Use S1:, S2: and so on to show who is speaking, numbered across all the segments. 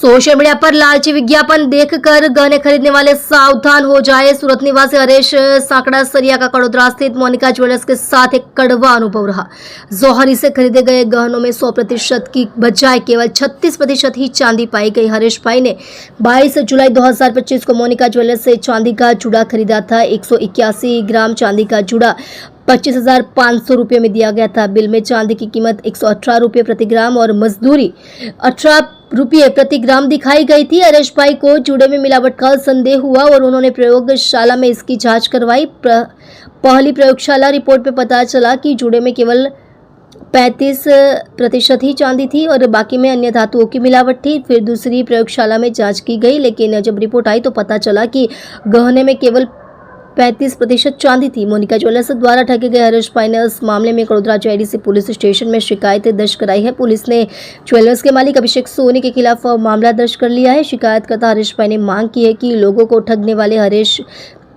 S1: Social media पर लालची विज्ञापन देखकर गहने खरीदने वाले सावधान हो जाए। सूरत निवासी हरेश सांकड़ा सरिया का कड़ोदरा स्थित मोनिका ज्वेलर्स के साथ एक कड़वा अनुभव रहा। जौहरी से खरीदे गए गहनों में 100% की बजाय केवल 36% ही चांदी पाई गई। हरेश भाई ने 22 जुलाई 2025 को मोनिका ज्वेलर्स से चांदी का चूड़ा खरीदा था। 181 ग्राम चांदी का चूड़ा 25,500 रुपये में दिया गया था। बिल में चांदी की कीमत 118 रुपये प्रति ग्राम और मजदूरी 18 रुपये प्रति ग्राम दिखाई गई थी। हरेश भाई को चूड़े में मिलावट का संदेह हुआ और उन्होंने प्रयोगशाला में इसकी जांच करवाई। पहली प्रयोगशाला रिपोर्ट में पता चला कि चूड़े में केवल 35% ही चांदी थी और बाकी में अन्य धातुओं की मिलावट थी। फिर दूसरी प्रयोगशाला में जांच की गई, लेकिन जब रिपोर्ट आई तो पता चला कि गहने में केवल 35% चांदी थी। मोनिका ज्वेलर्स द्वारा ठगे गए हरेश भाई ने इस मामले में कड़ोदरा JDC पुलिस स्टेशन में शिकायत दर्ज कराई है। पुलिस ने ज्वेलर्स के मालिक अभिषेक सोनी के खिलाफ मामला दर्ज कर लिया है। शिकायतकर्ता हरेश भाई ने मांग की है कि लोगों को ठगने वाले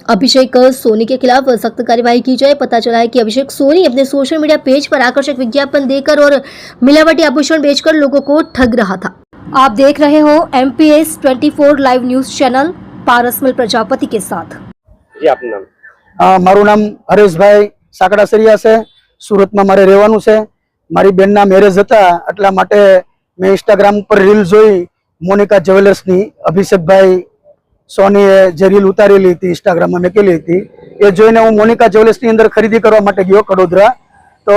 S1: अभिषेक सोनी के खिलाफ सख्त कार्यवाही की जाए। पता चला है कि अभिषेक सोनी अपने सोशल मीडिया पेज पर आकर्षक विज्ञापन देकर और मिलावटी आभूषण बेचकर लोगों को ठग रहा था। आप देख रहे हो MPS 24 live news channel Parasmal Prajapati के साथ।
S2: जी आपનું નામ?
S3: મારું નામ હરેશભાઈ સાંકડા સરિયા છે। સુરતમાં મારે રહેવાનું છે। મારી બેનના મેરેજ હતા એટલા માટે મેં ઇન્સ્ટાગ્રામ પર રીલ જોઈ મોનિકા જ્વેલર્સની। અભિષેકભાઈ સોનીએ જે રીલ ઉતારેલી હતી ઇન્સ્ટાગ્રામમાં મૂકેલી હતી એ જોઈને હું મોનિકા જ્વેલર્સની અંદર ખરીદી કરવા માટે ગયો કડોદરા। તો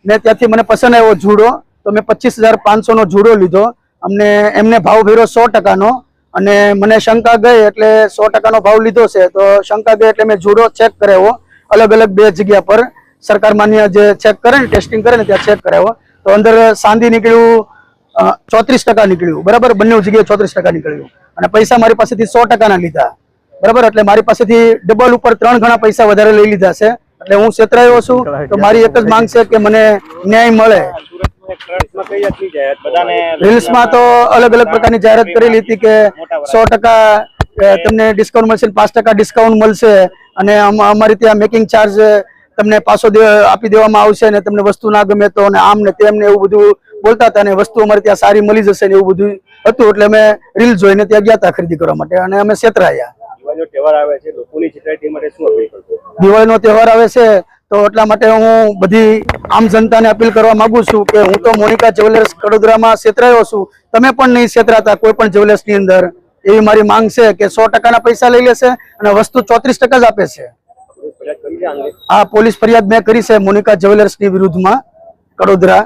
S3: મેં ત્યાંથી મને પસંદ આવ્યો જુડો, તો મેં 25,500નો જુડો લીધો। અમને એમને ભાવ ભર્યો 100%નો અને મને શંકા ગઈ એટલે 100%નો ભાવ લીધો છે। તો શંકા ગઈ એટલે મેં જુડો ચેક કરાવ્યો અલગ અલગ બે જગ્યા પર, સરકાર માન્ય જે ચેક કરે ને ટેસ્ટિંગ કરે ને ત્યાં ચેક કરાવ્યો। તો અંદર ચાંદી નીકળ્યું 34% નીકળ્યું, બરાબર। બંને જગ્યાએ 34% નીકળ્યું અને પૈસા મારી પાસેથી 100%ના લીધા, બરાબર। એટલે મારી પાસેથી ડબલ ઉપર 3 ગણા પૈસા વધારે લઈ લીધા છે। એટલે હું છેતરાયો છું। તો મારી એક જ માંગ છે કે મને ન્યાય મળે। રીલ્સ માં તો અલગ અલગ પ્રકારની જાહેરાત કરેલી હતી કે 100% તમને ડિસ્કાઉન્ટ મળશે, 5% ડિસ્કાઉન્ટ મળશે અને અમારી ત્યાં મેકિંગ ચાર્જ તમને પાછો આપી દેવામાં આવશે અને તમને વસ્તુ ના ગમે તો અને આમ ને તેમ ને એવું બધું બોલતા હતા અને વસ્તુ અમારે ત્યાં સારી મળી જશે ને એવું બધું હતું। એટલે અમે રીલ જોઈને ત્યાં ગયા હતા ખરીદી કરવા માટે અને અમે છેતરાયા।
S2: દિવાળીનો તહેવાર આવે છે, લોકોની છેતરાઈ માટે શું અપીલ કરશો?
S3: દિવાળીનો તહેવાર આવે છે તો એટલા માટે હું બધી આમ જનતાને અપીલ કરવા માંગુ છું કે હું તો મોનિકા જ્વેલર્સ કડોદરામાં છેતરાયો છું, તમે પણ નહીં છેતરાતા કોઈ પણ જ્વેલર્સની અંદર, એવી મારી માંગ છે કે 100%ના પૈસા લઈ લેશે અને વસ્તુ 34% જ આપે છે। હા, પોલીસ ફરિયાદ મેં કરી છે મોનિકા જ્વેલર્સની વિરુદ્ધમાં કડોદરા।